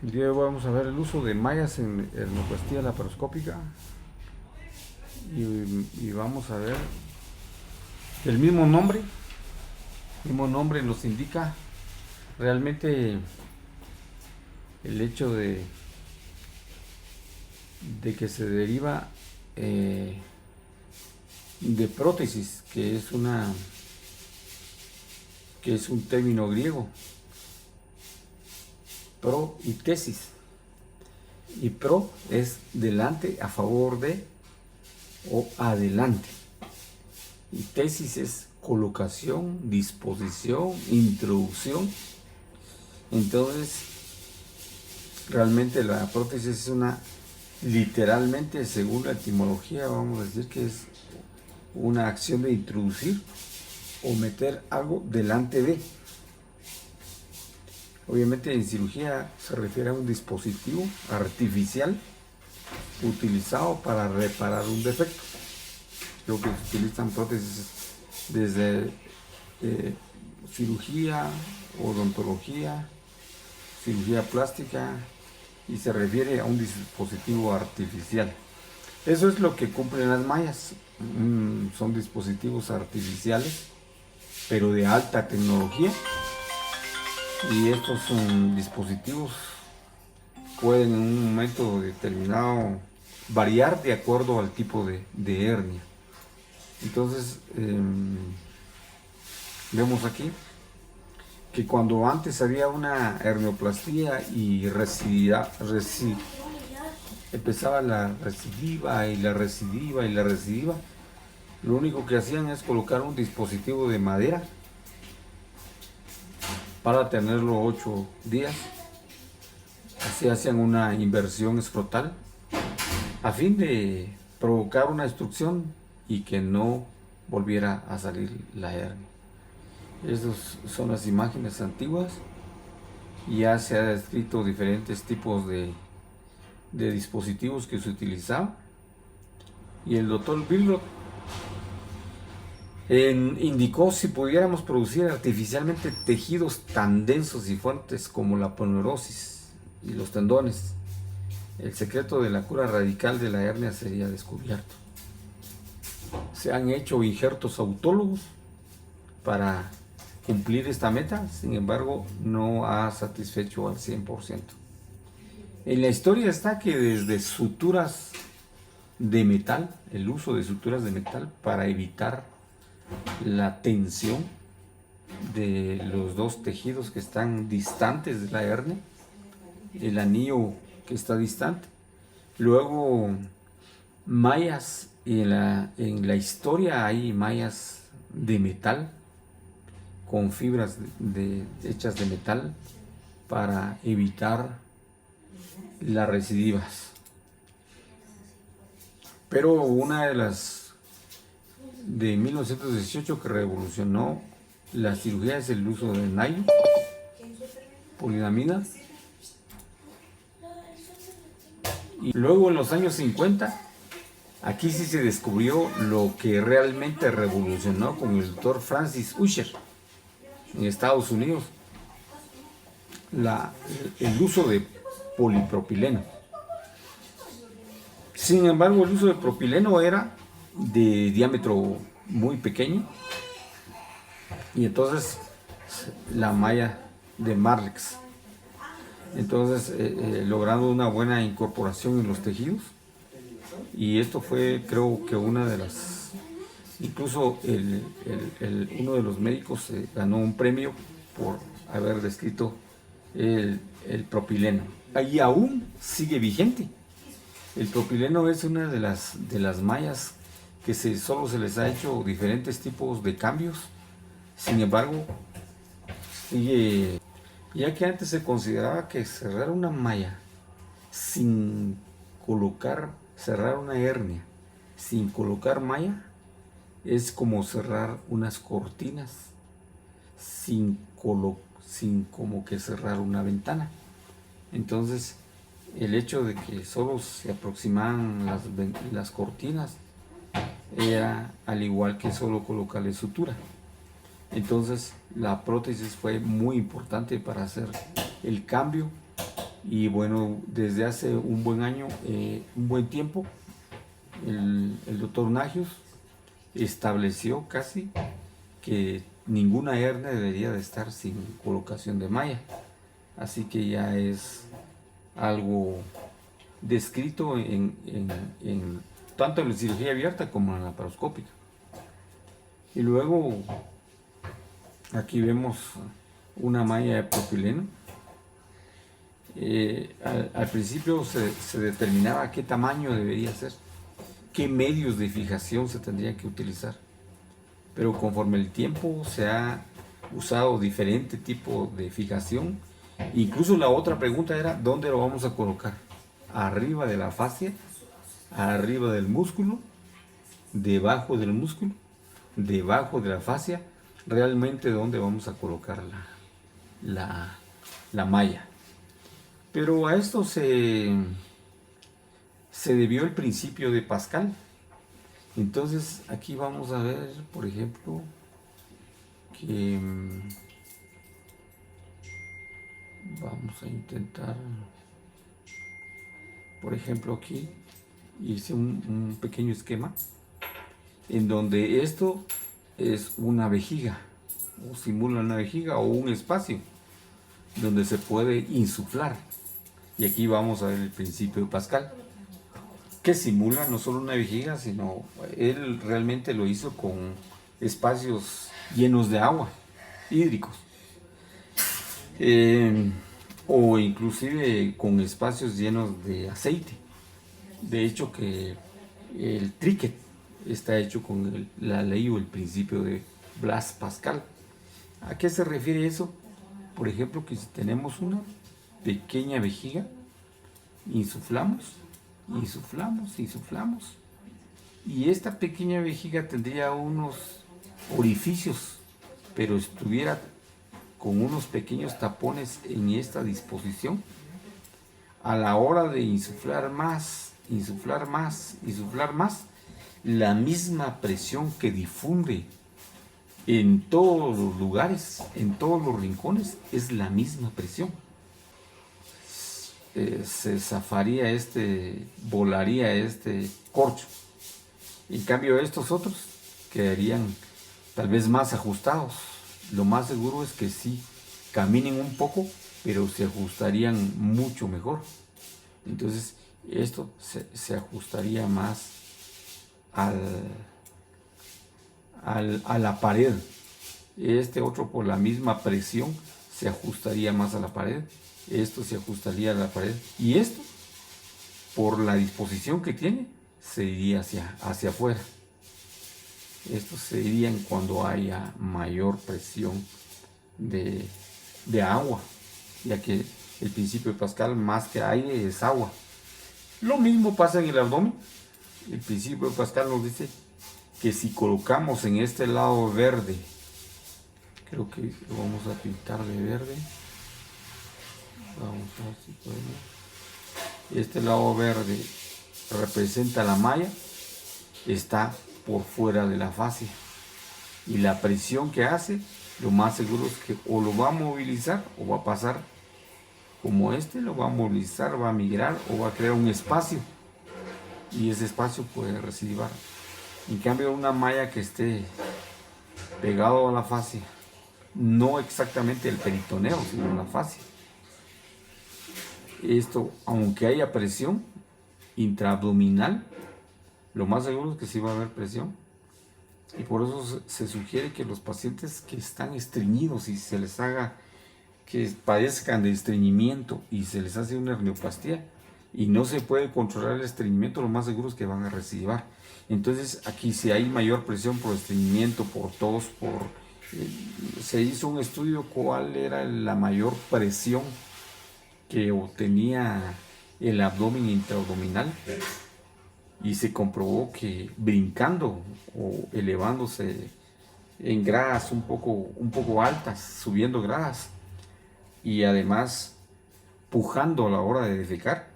El día de hoy vamos a ver el uso de mallas en hernioplastia laparoscópica y vamos a ver el mismo nombre nos indica realmente el hecho de que se deriva de prótesis, que es un término griego, pro y tesis. Y pro es delante, a favor de o adelante. Y tesis es colocación, disposición, introducción. Entonces, realmente la prótesis es literalmente, según la etimología, vamos a decir que es una acción de introducir o meter algo delante de. Obviamente en cirugía se refiere a un dispositivo artificial utilizado para reparar un defecto. Lo que se utilizan prótesis desde cirugía, odontología, cirugía plástica, y se refiere a un dispositivo artificial. Eso es lo que cumplen las mallas. Son dispositivos artificiales, pero de alta tecnología. Y estos dispositivos pueden en un momento determinado variar de acuerdo al tipo de hernia. Entonces, vemos aquí que cuando antes había una hernioplastia y empezaba la recidiva y la recidiva y la recidiva, lo único que hacían es colocar un dispositivo de madera para tenerlo 8 días. Así hacían una inversión escrotal a fin de provocar una obstrucción y que no volviera a salir la hernia. Estas son las imágenes antiguas. Ya se ha descrito diferentes tipos de dispositivos que se utilizaban. Y el doctor Billroth indicó si pudiéramos producir artificialmente tejidos tan densos y fuertes como la ponerosis y los tendones, el secreto de la cura radical de la hernia sería descubierto. Se han hecho injertos autólogos para cumplir esta meta, sin embargo no ha satisfecho al 100%. En la historia está que desde suturas de metal, el uso de suturas de metal para evitar la tensión de los dos tejidos que están distantes de la hernia, el anillo que está distante, luego mallas, y en la historia hay mallas de metal con fibras hechas de metal para evitar las recidivas. Pero una de 1918 que revolucionó la cirugía es el uso de nylon, poliamida. Y luego en los años 50, aquí sí se descubrió lo que realmente revolucionó con el doctor Francis Usher en Estados Unidos, el uso de polipropileno. Sin embargo, el uso de propileno era de diámetro muy pequeño, y entonces la malla de Marlex, entonces logrando una buena incorporación en los tejidos. Y esto fue, creo que una de las, incluso uno de los médicos ganó un premio por haber descrito el propileno. Y aún sigue vigente. El propileno es una de las mallas que solo se les ha hecho diferentes tipos de cambios. Sin embargo, sigue, ya que antes se consideraba que cerrar una malla sin cerrar una hernia sin colocar malla es como cerrar unas cortinas sin como que cerrar una ventana. Entonces, el hecho de que solo se aproximaban las cortinas era al igual que solo colocarle sutura. Entonces, la prótesis fue muy importante para hacer el cambio Y bueno, desde hace un buen año, un buen tiempo, el doctor Nagios estableció casi que ninguna hernia debería de estar sin colocación de malla. Así que ya es algo descrito tanto en la cirugía abierta como en la laparoscópica. Y luego aquí vemos una malla de propileno. Al principio se determinaba qué tamaño debería ser, qué medios de fijación se tendrían que utilizar. Pero conforme el tiempo se ha usado diferente tipo de fijación. Incluso la otra pregunta era, ¿dónde lo vamos a colocar? ¿Arriba de la fascia? ¿Arriba del músculo? ¿Debajo del músculo? ¿Debajo de la fascia? ¿Realmente dónde vamos a colocar la malla? Pero a esto se debió el principio de Pascal. Entonces aquí vamos a ver, por ejemplo, que vamos a intentar, por ejemplo, aquí hice un pequeño esquema en donde esto es una vejiga, o simula una vejiga o un espacio donde se puede insuflar. Y aquí vamos a ver el principio de Pascal, que simula no solo una vejiga, sino él realmente lo hizo con espacios llenos de agua, hídricos, o inclusive con espacios llenos de aceite. De hecho que el Triquet está hecho con la ley o el principio de Blaise Pascal. ¿A qué se refiere eso? Por ejemplo, que si tenemos una pequeña vejiga, insuflamos, insuflamos, insuflamos, y esta pequeña vejiga tendría unos orificios, pero estuviera con unos pequeños tapones en esta disposición. A la hora de insuflar más, insuflar más, insuflar más, la misma presión que difunde en todos los lugares, en todos los rincones, es la misma presión. Se zafaría volaría este corcho. En cambio estos otros quedarían tal vez más ajustados. Lo más seguro es que sí caminen un poco, pero se ajustarían mucho mejor. Entonces esto se ajustaría más a la pared. Este otro, por la misma presión, se ajustaría más a la pared. Esto se ajustaría a la pared. Y esto, por la disposición que tiene, se iría hacia afuera. Estos se irían cuando haya mayor presión de agua, ya que el principio de Pascal, más que aire, es agua. Lo mismo pasa en el abdomen. El principio de Pascal nos dice que si colocamos en este lado verde, creo que lo vamos a pintar de verde, vamos a ver si podemos. Este lado verde representa la malla, está por fuera de la fascia, y la presión que hace, lo más seguro es que o lo va a movilizar o va a pasar como lo va a movilizar, va a migrar o va a crear un espacio, y ese espacio puede residuar. En cambio, una malla que esté pegado a la fascia, no exactamente el peritoneo, sino la fascia, esto, aunque haya presión intraabdominal, lo más seguro es que sí va a haber presión. Y por eso se sugiere que los pacientes que están estreñidos y se les haga, que padezcan de estreñimiento y se les hace una hernioplastia y no se puede controlar el estreñimiento, lo más seguro es que van a recidivar. Entonces aquí, si hay mayor presión por estreñimiento, por tos, se hizo un estudio cuál era la mayor presión que obtenía el abdomen intraabdominal, y se comprobó que brincando o elevándose en gradas un poco altas, subiendo gradas, y además pujando a la hora de defecar,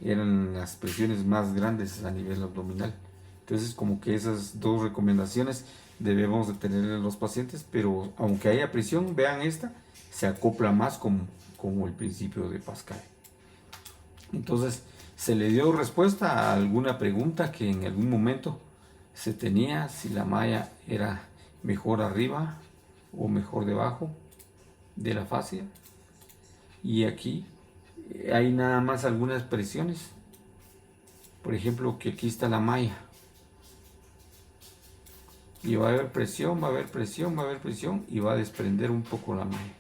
eran las presiones más grandes a nivel abdominal. Entonces, como que esas dos recomendaciones debemos de tener en los pacientes, pero aunque haya presión, vean esta, se acopla más como el principio de Pascal. Entonces se le dio respuesta a alguna pregunta que en algún momento se tenía, si la malla era mejor arriba o mejor debajo de la fascia. Y aquí hay nada más algunas presiones. Por ejemplo, que aquí está la malla. Y va a haber presión, va a haber presión, va a haber presión y va a desprender un poco la malla.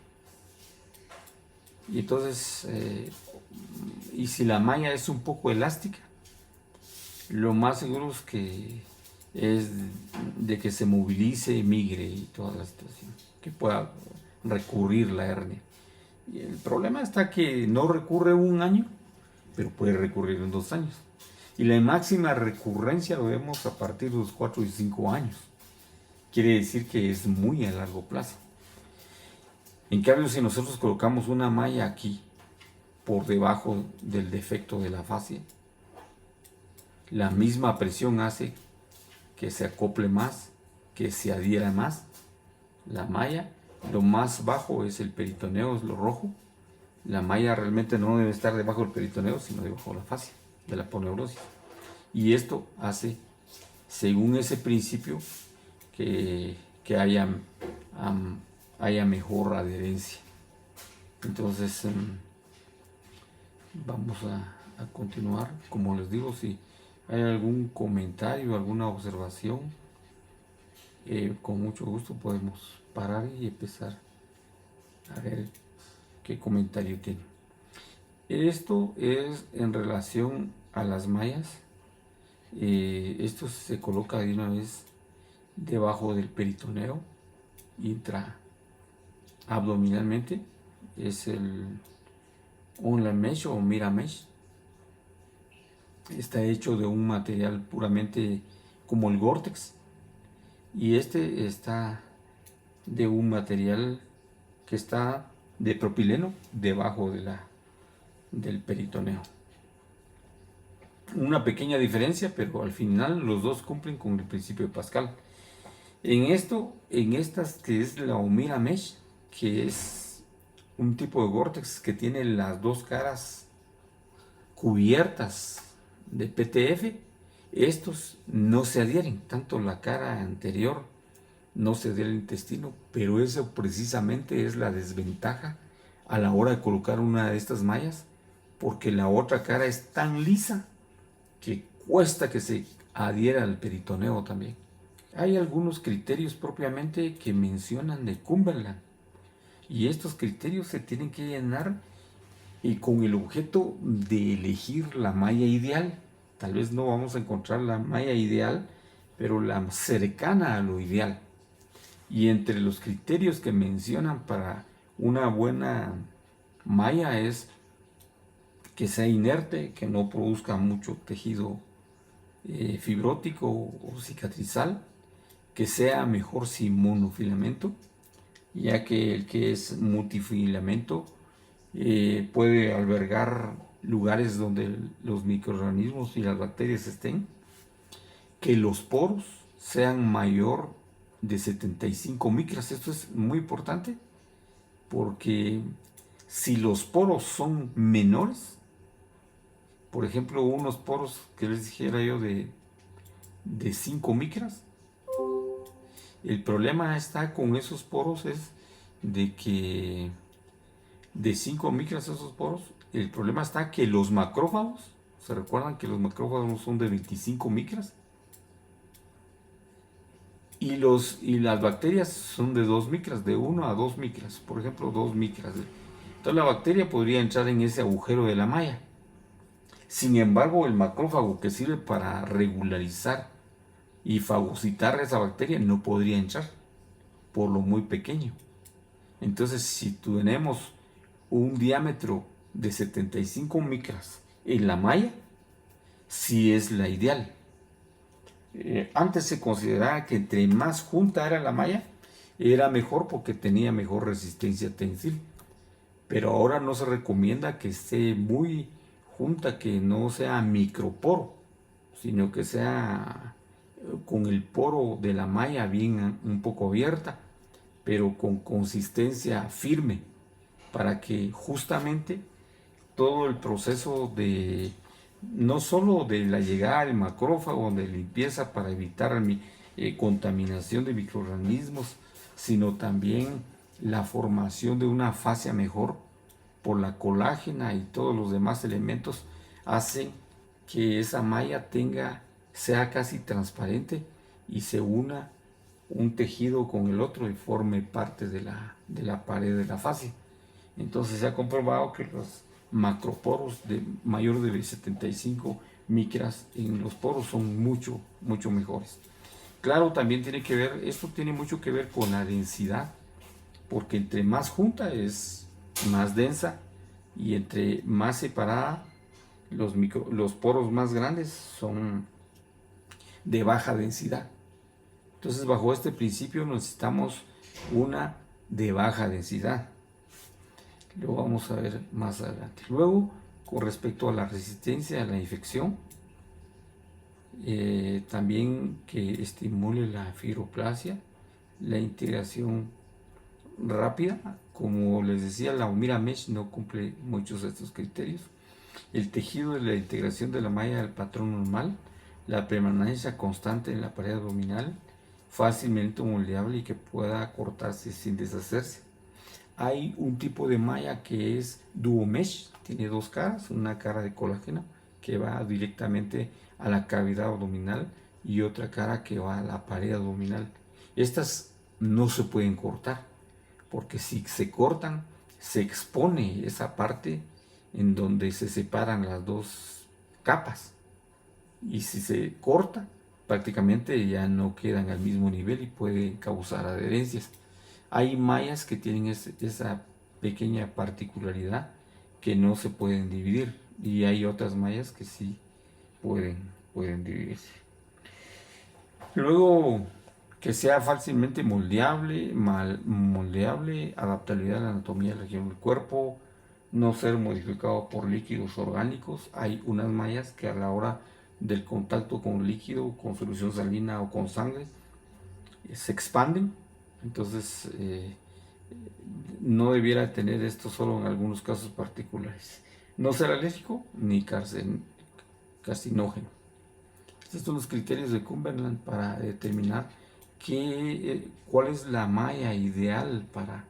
Y entonces, y si la malla es un poco elástica, lo más seguro es de que se movilice, migre y toda la situación, que pueda recurrir la hernia. Y el problema está que no recurre un año, pero puede recurrir en 2 años. Y la máxima recurrencia lo vemos a partir de los 4 y 5 años. Quiere decir que es muy a largo plazo. En cambio, si nosotros colocamos una malla aquí, por debajo del defecto de la fascia, la misma presión hace que se acople más, que se adhiera más la malla. Lo más bajo es el peritoneo, es lo rojo. La malla realmente no debe estar debajo del peritoneo, sino debajo de la fascia, de la aponeurosis. Y esto hace, según ese principio, que haya mejor adherencia. Entonces, vamos a continuar. Como les digo, si hay algún comentario, alguna observación, con mucho gusto podemos parar y empezar a ver qué comentario tiene. Esto es en relación a las mallas. Esto se coloca de una vez debajo del peritoneo, intraabdominalmente. Es el Onla Mesh o Mira Mesh. Está hecho de un material puramente como el Gore-Tex, y este está de un material que está de propileno debajo del peritoneo. Una pequeña diferencia, pero al final los dos cumplen con el principio de Pascal. En estas que es la Omira Mesh, que es un tipo de Gore-Tex que tiene las dos caras cubiertas de PTF, estos no se adhieren, tanto la cara anterior no se adhiere al intestino, pero eso precisamente es la desventaja a la hora de colocar una de estas mallas, porque la otra cara es tan lisa que cuesta que se adhiera al peritoneo también. Hay algunos criterios propiamente que mencionan de Cumberland, y estos criterios se tienen que llenar con el objeto de elegir la malla ideal. Tal vez no vamos a encontrar la malla ideal, pero la cercana a lo ideal. Y entre los criterios que mencionan para una buena malla es que sea inerte, que no produzca mucho tejido fibrótico o cicatrizal, que sea mejor sin monofilamento, ya que el que es multifilamento puede albergar lugares donde los microorganismos y las bacterias estén, que los poros sean mayor de 75 micras. Esto es muy importante, porque si los poros son menores, por ejemplo unos poros que les dijera yo de 5 micras, el problema está con esos poros es de que de 5 micras esos poros, el problema está que los macrófagos, ¿se recuerdan que los macrófagos son de 25 micras? Y las bacterias son de 2 micras, de 1 a 2 micras, por ejemplo 2 micras. Entonces la bacteria podría entrar en ese agujero de la malla. Sin embargo, el macrófago, que sirve para regularizar y fagocitar a esa bacteria, no podría entrar por lo muy pequeño. Entonces, si tenemos un diámetro de 75 micras en la malla, sí es la ideal. Antes se consideraba que entre más junta era la malla, era mejor porque tenía mejor resistencia tensil. Pero ahora no se recomienda que esté muy junta, que no sea microporo, sino que sea con el poro de la malla bien un poco abierta, pero con consistencia firme, para que justamente todo el proceso de, no solo de la llegada del macrófago, de limpieza para evitar contaminación de microorganismos, sino también la formación de una fascia mejor por la colágena y todos los demás elementos hacen que esa malla sea casi transparente y se una un tejido con el otro y forme parte de la pared de la fascia. Entonces se ha comprobado que los macroporos de mayor de 75 micras en los poros son mucho mejores. Claro, también tiene que ver, esto tiene mucho que ver con la densidad, porque entre más junta es más densa y entre más separada los poros más grandes son de baja densidad. Entonces, bajo este principio necesitamos una de baja densidad. Lo vamos a ver más adelante. Luego, con respecto a la resistencia a la infección, también que estimule la fibroplasia, la integración rápida. Como les decía, la Humira Mesh no cumple muchos de estos criterios. El tejido de la integración de la malla del patrón normal, la permanencia constante en la pared abdominal, fácilmente moldeable y que pueda cortarse sin deshacerse. Hay un tipo de malla que es Duo Mesh, tiene dos caras, una cara de colágeno que va directamente a la cavidad abdominal y otra cara que va a la pared abdominal. Estas no se pueden cortar, porque si se cortan, se expone esa parte en donde se separan las dos capas. Y si se corta, prácticamente ya no quedan al mismo nivel y puede causar adherencias. Hay mallas que tienen esa pequeña particularidad que no se pueden dividir y hay otras mallas que sí pueden dividirse. Luego, que sea fácilmente moldeable, adaptabilidad a la anatomía de la región del cuerpo, no ser modificado por líquidos orgánicos. Hay unas mallas que a la hora del contacto con líquido, con solución salina o con sangre, se expanden. Entonces, no debiera tener esto solo en algunos casos particulares. No ser alérgico ni carcinógeno. Estos son los criterios de Cumberland para determinar cuál es la malla ideal para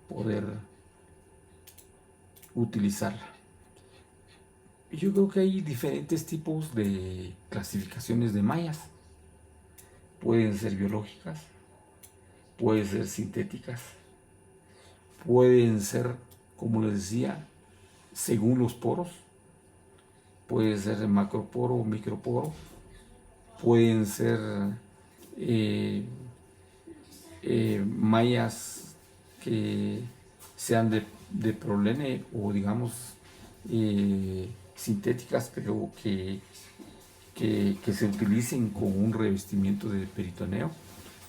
poder utilizarla. Yo creo que hay diferentes tipos de clasificaciones de mallas. Pueden ser biológicas, pueden ser sintéticas, pueden ser, como les decía, según los poros. Puede ser de macroporo o microporo. Pueden ser mallas que sean de prolene o digamos sintéticas, pero que se utilicen con un revestimiento de peritoneo,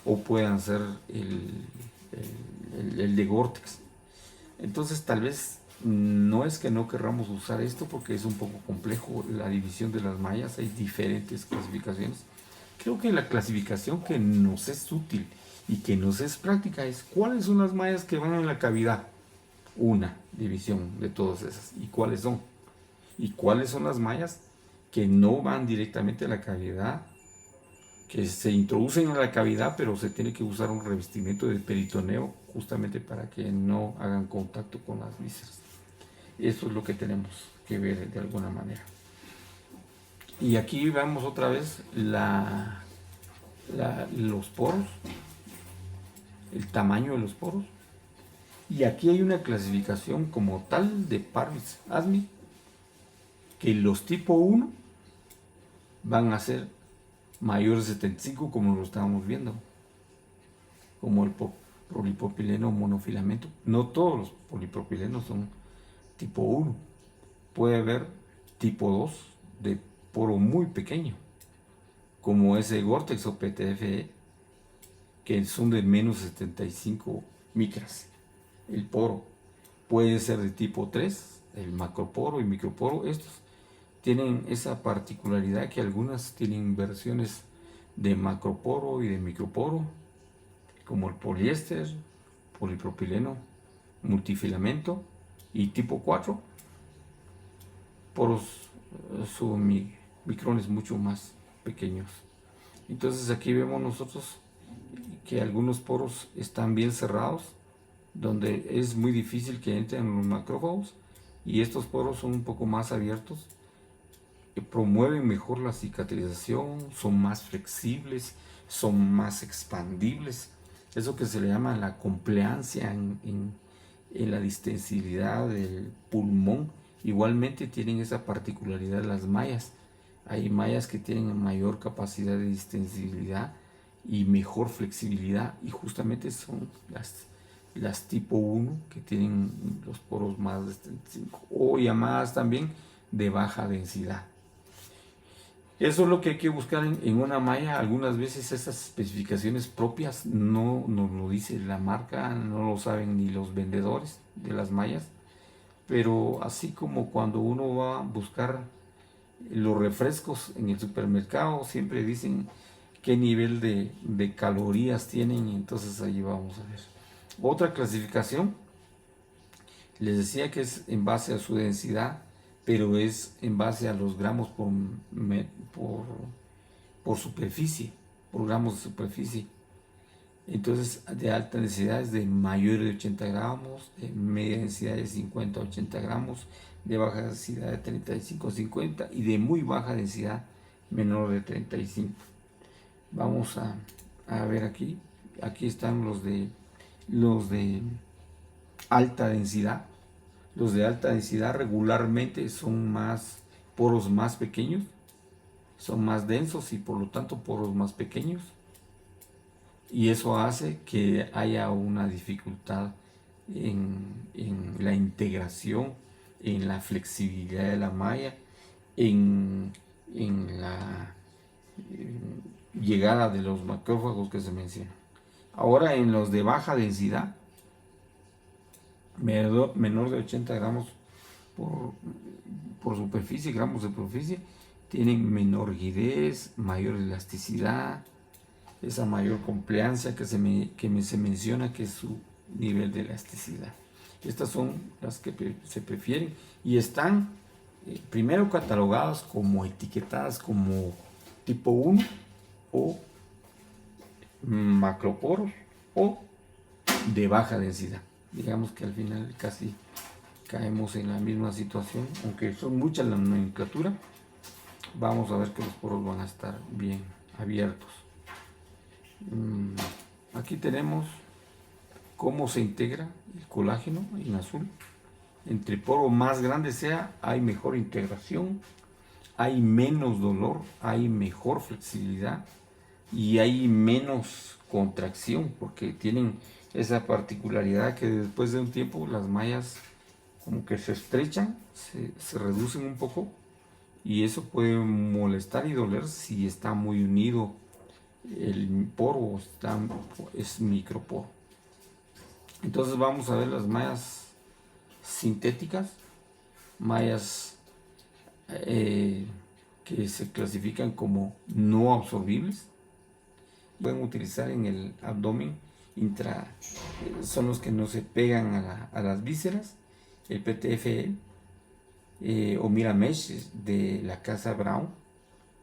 o puedan ser el de Gore-Tex. Entonces tal vez no es que no querramos usar esto porque es un poco complejo la división de las mallas, hay diferentes clasificaciones. Creo que la clasificación que nos es útil y que nos es práctica es cuáles son las mallas que van en la cavidad. Una división de todas esas. ¿Y cuáles son? ¿Y cuáles son las mallas que no van directamente a la cavidad, que se introducen en la cavidad, pero se tiene que usar un revestimiento de peritoneo justamente para que no hagan contacto con las vísceras? Eso es lo que tenemos que ver de alguna manera. Y aquí vemos otra vez los poros, el tamaño de los poros. Y aquí hay una clasificación como tal de Parris-Asmi, que los tipo 1 van a ser mayores de 75, como lo estábamos viendo, como el polipropileno monofilamento. No todos los polipropilenos son tipo 1. Puede haber tipo 2 de poro muy pequeño, como ese Gore-Tex o PTFE, que son de menos 75 micras. El poro puede ser de tipo 3, el macroporo y microporo. Estos tienen esa particularidad que algunas tienen versiones de macroporo y de microporo, como el poliéster, polipropileno, multifilamento y tipo 4. poros micrones mucho más pequeños. Entonces aquí vemos nosotros que algunos poros están bien cerrados, donde es muy difícil que entren los macrófagos, y estos poros son un poco más abiertos, que promueven mejor la cicatrización, son más flexibles, son más expandibles. Eso que se le llama la compleancia en la distensibilidad del pulmón. Igualmente tienen esa particularidad las mallas. Hay mallas que tienen mayor capacidad de distensibilidad y mejor flexibilidad, y justamente son las tipo 1, que tienen los poros más de 75, o llamadas también de baja densidad. Eso es lo que hay que buscar en una malla. Algunas veces esas especificaciones propias no nos lo dice la marca, no lo saben ni los vendedores de las mallas, pero así como cuando uno va a buscar los refrescos en el supermercado, siempre dicen qué nivel de calorías tienen, y entonces ahí vamos a ver. Otra clasificación, les decía que es en base a su densidad, pero es en base a los gramos por superficie, por gramos de superficie. Entonces, de alta densidad es de mayor de 80 gramos, de media densidad de 50 a 80 gramos, de baja densidad de 35 a 50, y de muy baja densidad menor de 35. Vamos a ver aquí. Aquí están los de alta densidad. Los de alta densidad regularmente son más poros más pequeños, son más densos y por lo tanto poros más pequeños, y eso hace que haya una dificultad en la integración, en la flexibilidad de la malla, en la llegada de los macrófagos que se mencionan. Ahora, en los de baja densidad, menor de 80 gramos por superficie, gramos de superficie, tienen menor rigidez, mayor elasticidad, esa mayor compleancia que se menciona, que es su nivel de elasticidad. Estas son las que se prefieren y están primero catalogadas como etiquetadas como tipo 1 o macroporos o de baja densidad. Digamos que al final casi caemos en la misma situación, aunque son muchas la nomenclatura. Vamos a ver que los poros van a estar bien abiertos. Aquí tenemos cómo se integra el colágeno en azul. Entre poro más grande sea, hay mejor integración, hay menos dolor, hay mejor flexibilidad y hay menos contracción, porque tienen esa particularidad que después de un tiempo las mallas como que se estrechan, se reducen un poco, y eso puede molestar y doler si está muy unido el poro, es microporo. Entonces vamos a ver las mallas sintéticas, mallas que se clasifican como no absorbibles. Pueden utilizar en el abdomen son los que no se pegan a las vísceras, el PTFE o Miramesh de la casa Brown,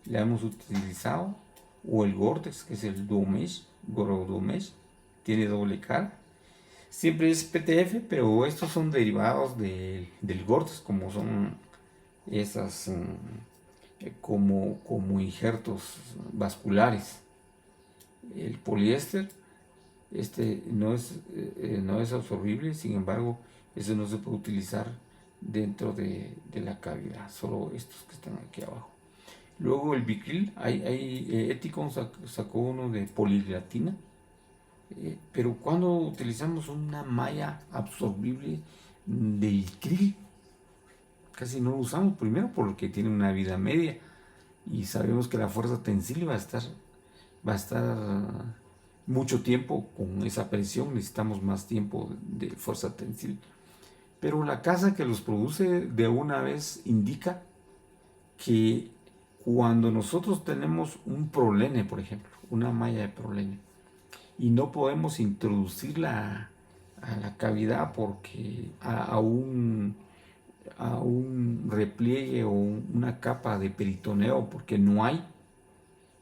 la hemos utilizado, o el Gore-Tex, que es el Duomesh, Gorodomesh, tiene doble cara. Siempre es PTF, pero estos son derivados del Gore-Tex, como son esas como injertos vasculares. El poliéster, no es absorbible, sin embargo, eso no se puede utilizar dentro de la cavidad, solo estos que están aquí abajo. Luego el Bicril, Ethicon sacó uno de polilatina, pero cuando utilizamos una malla absorbible de Bicril, casi no lo usamos, primero porque tiene una vida media y sabemos que la fuerza tensil va a estar mucho tiempo con esa presión, necesitamos más tiempo de fuerza tensil. Pero la casa que los produce de una vez indica que cuando nosotros tenemos un prolene, por ejemplo, una malla de prolene, y no podemos introducirla a la cavidad porque a un a un repliegue o una capa de peritoneo porque no hay,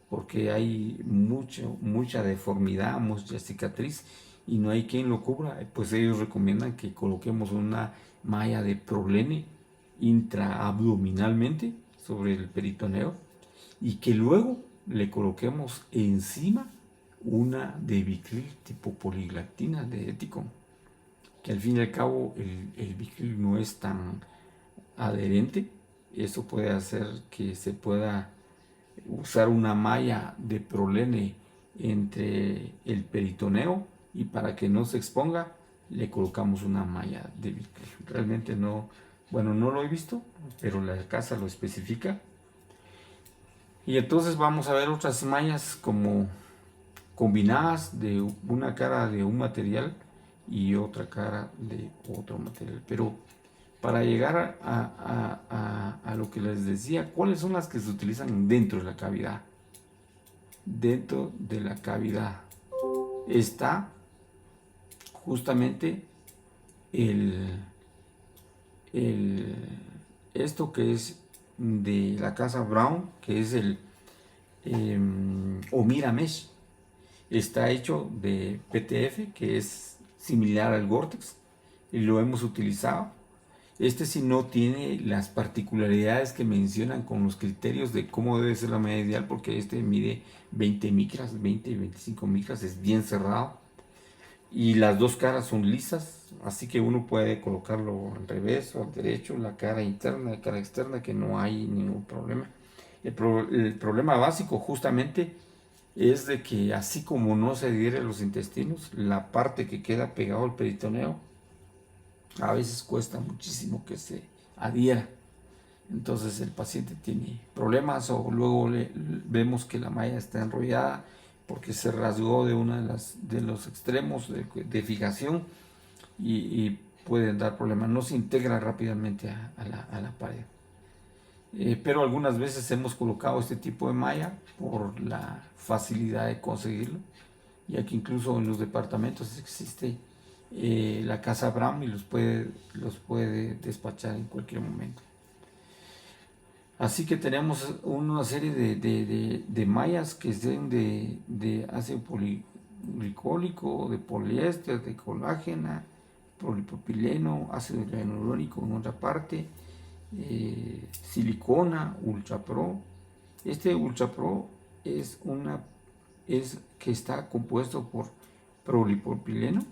porque hay mucha deformidad, mucha cicatriz y no hay quien lo cubra, pues ellos recomiendan que coloquemos una malla de prolene intraabdominalmente sobre el peritoneo y que luego le coloquemos encima una de Vicryl tipo poliglactina de Eticon, que al fin y al cabo el Vicryl no es tan adherente. Eso puede hacer que se pueda usar una malla de prolene entre el peritoneo y para que no se exponga le colocamos una malla de Vicryl. Realmente no, bueno, no lo he visto, pero la casa lo especifica. Y entonces vamos a ver otras mallas como combinadas de una cara de un material y otra cara de otro material. Pero para llegar a lo que les decía, ¿cuáles son las que se utilizan dentro de la cavidad? Dentro de la cavidad está justamente el, el, esto que es de la casa Brown, que es el Omira Mesh. Está hecho de PTF, que es similar al Gore-Tex, y lo hemos utilizado. Este sí no tiene las particularidades que mencionan con los criterios de cómo debe ser la medida ideal, porque este mide 20 micras, 20 y 25 micras, es bien cerrado. Y las dos caras son lisas, así que uno puede colocarlo al revés o al derecho, la cara interna y la cara externa, que no hay ningún problema. El problema básico justamente es de que así como no se adhiere a los intestinos, la parte que queda pegado al peritoneo a veces cuesta muchísimo que se adhiera. Entonces el paciente tiene problemas o luego vemos que la malla está enrollada porque se rasgó de uno de los extremos de fijación y pueden dar problemas. No se integra rápidamente a la pared. Pero algunas veces hemos colocado este tipo de malla por la facilidad de conseguirlo, ya que incluso en los departamentos existe la casa Brown y los puede despachar en cualquier momento. Así que tenemos una serie de mallas que sean de ácido poliglicólico, de poliéster, de colágena, polipropileno, ácido hialurónico en otra parte, silicona, Ultra Pro. Este Ultra Pro es que está compuesto por polipropileno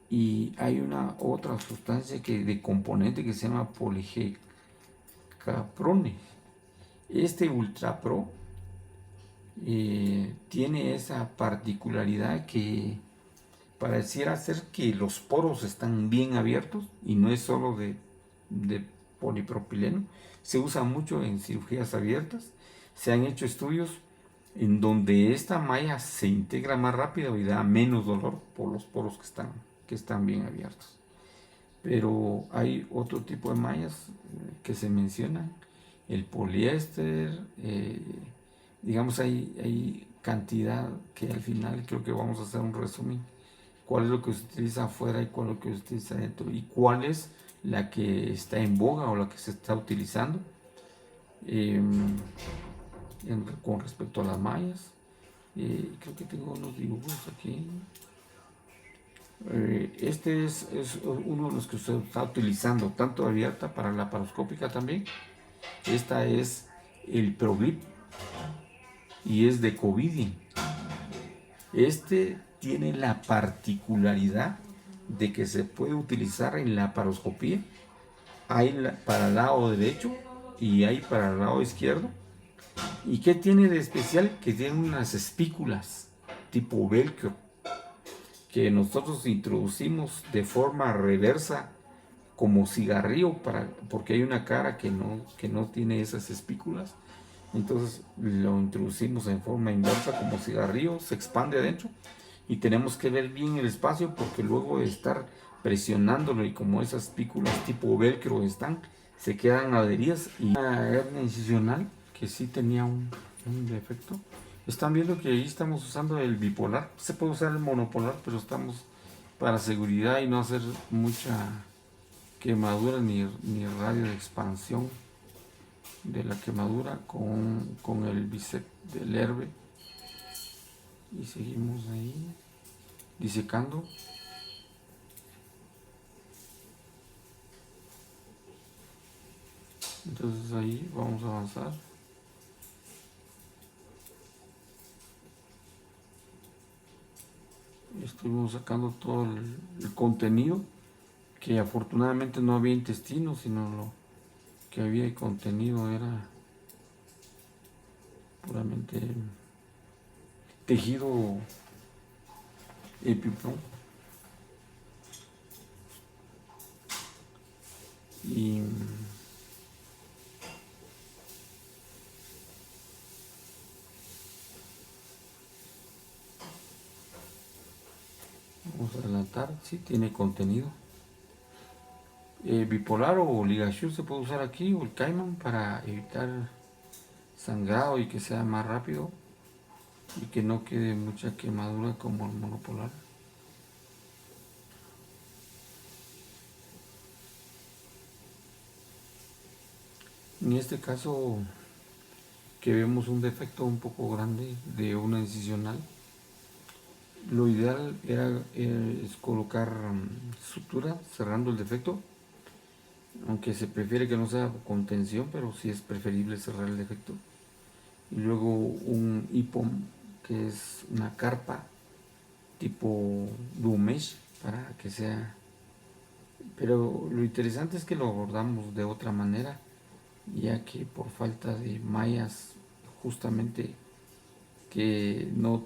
y hay una otra sustancia de componente que se llama poligecaprone. Este Ultra Pro tiene esa particularidad que pareciera ser que los poros están bien abiertos y no es solo de polipropileno. Se usa mucho en cirugías abiertas. Se han hecho estudios en donde esta malla se integra más rápido y da menos dolor por los poros que están bien abiertos. Pero hay otro tipo de mallas que se mencionan, el poliéster, digamos hay cantidad que al final creo que vamos a hacer un resumen. ¿Cuál es lo que se utiliza afuera y cuál es lo que se utiliza adentro? ¿Y cuál es la que está en boga o la que se está utilizando con respecto a las mallas? Creo que tengo unos dibujos aquí. Este es uno de los que se está utilizando, tanto abierta para la laparoscópica también. Esta es el ProGrip y es de Covidien. Este tiene la particularidad de que se puede utilizar en la laparoscopía. Hay para el lado derecho y hay para el lado izquierdo. ¿Y qué tiene de especial? Que tiene unas espículas tipo velcro que nosotros introducimos de forma reversa como cigarrillo porque hay una cara que no tiene esas espículas. Entonces lo introducimos en forma inversa como cigarrillo, se expande adentro y tenemos que ver bien el espacio porque luego de estar presionándolo y como esas espículas tipo velcro se quedan adheridas. Y una hernia incisional que sí tenía un defecto. Están viendo que ahí estamos usando el bipolar. Se puede usar el monopolar, pero estamos para seguridad y no hacer mucha quemadura ni radio de expansión de la quemadura con el bíceps del herbe. Y seguimos ahí disecando. Entonces ahí vamos a avanzar. Estuvimos sacando todo el contenido, que afortunadamente no había intestino, sino lo que había de contenido era puramente tejido epiplón. Y vamos a adelantar, sí tiene contenido. Bipolar o ligashun se puede usar aquí, o el Cayman, para evitar sangrado y que sea más rápido y que no quede mucha quemadura como el monopolar. En este caso, que vemos un defecto un poco grande de una incisional, lo ideal es colocar sutura cerrando el defecto, aunque se prefiere que no sea con tensión, pero sí es preferible cerrar el defecto. Y luego un IPOM, que es una carpa tipo Dumesh, para que sea. Pero lo interesante es que lo abordamos de otra manera, ya que por falta de mallas justamente que no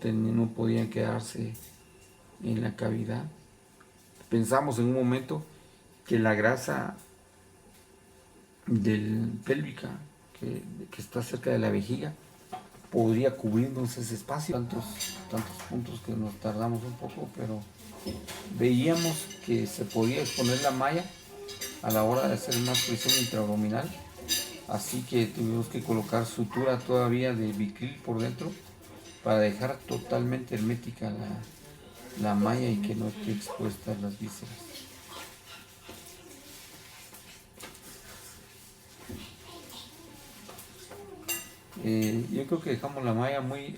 podían quedarse en la cavidad, pensamos en un momento que la grasa del pélvica que está cerca de la vejiga podría cubrirnos ese espacio. Tantos puntos que nos tardamos un poco, pero veíamos que se podía exponer la malla a la hora de hacer más presión intraabdominal, así que tuvimos que colocar sutura todavía de bicril por dentro para dejar totalmente hermética la malla y que no esté expuesta a las vísceras. Yo creo que dejamos la malla muy...